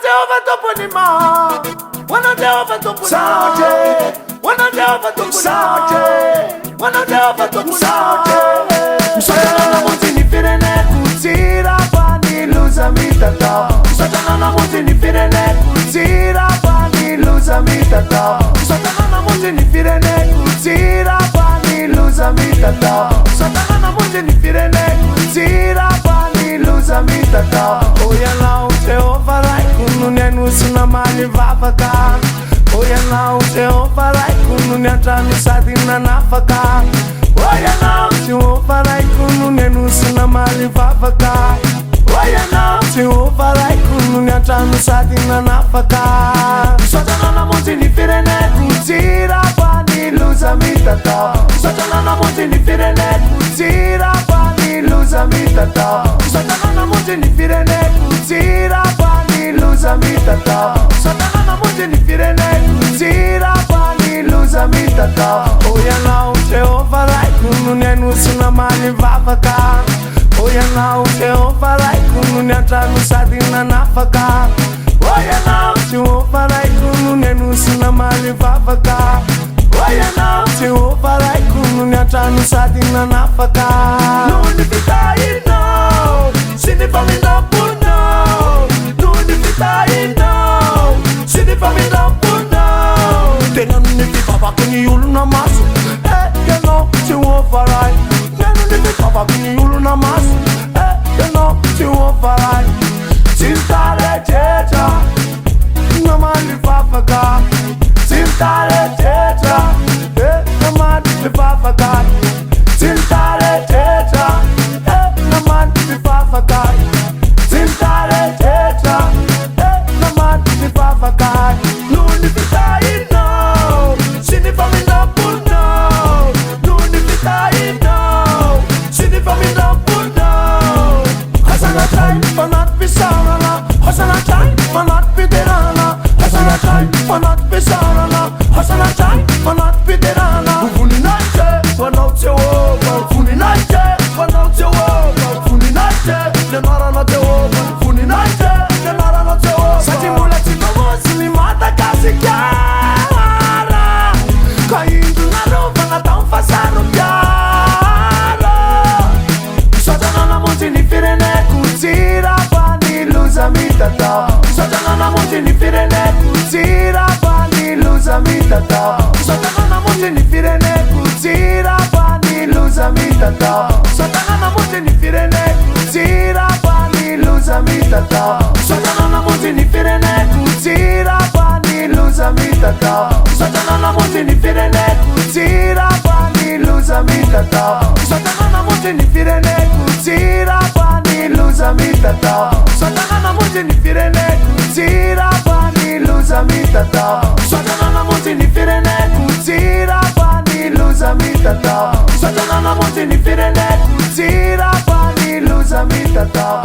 Jehovah toponima, wana Jehovah toponima, wana Jehovah toponima, wana Jehovah toponima. Msotana na muti ni firene kutira pani luza mitata. Msotana na muti ni firene kutira pani luza mitata. Msotana na muti ni firene kutira pani luza mitata. Msotana na muti ni firene kutira pani luza mitata. Oya na Jehovah rai kunu nenu suna mali vavaka. Oya na Jehovah rai kunu nyatanu sadina nafaka. Oya na Jehovah rai kunu nenu suna mali vavaka. Oya na Jehovah rai kunu nyatanu sadina nafaka. Msotana na muti ni firene kutira pani luza mitata. Msotana na muti ni firene kutira pani luza mitata. Msotana na muti ni firene kutira pani luza mitata. Msotana na muti ni firene kutira pani luza mitata. Oya na Jehovah rai kunu nenu suna mali vavaka. Oya na Jehovah rai kunu nyatanu sadina nafaka. Oya na Jehovah rai kunu nenu suna mali vavaka. Oya na Jehovah rai kunu nyatanu sadina nafaka. Nundi vita ino, sini famina puno. Nundi vita ino, sini famina puno. Tena nundi papa kuni yulu na masu. You know Jehovah rai. Nundi papa kuni yulu na masu. You know Jehovah rai. Tintale teta, namali vavaka. Tintale teta, namali vavaka. Tintale teta, namali vavaka. Tintale teta, namali vavaka. Nundi vita ino, sini famina puno. Nundi vita ino, sini famina puno. Hasana time for not be sarana. Hasana time for not be derana. Hasana time for not be sarana. Hasana time for not be derana. Ufuni naite, wanaute woga. Ufuni naite, wanaute woga. Ufuni naite, nemara na te woga. Ufuni naite, nemara na te woga. Sati mula tima mozi ni mata kasi kiara. Kaindu na roba na taunfasano kiara. Msotana na muti ni firene kutira pani luza mitata. Msotana na muti ni firene kutira pani luza mitata. Msotana na muti ni firene kutira pani luza mitata. Msotana na muti ni firene kutira pani luza mitata. Msotana na muti ni firene kutira pani luza mitata. Msotana na muti ni firene kutira pani luza mitata. Msotana na muti ni firene kutira pani luza mitata. Msotana na muti ni firene kutira pani luza mitata. Msotana na muti ni firene kutira pani luza mitata. Msotana na muti ni firene kutira pani luza mitata.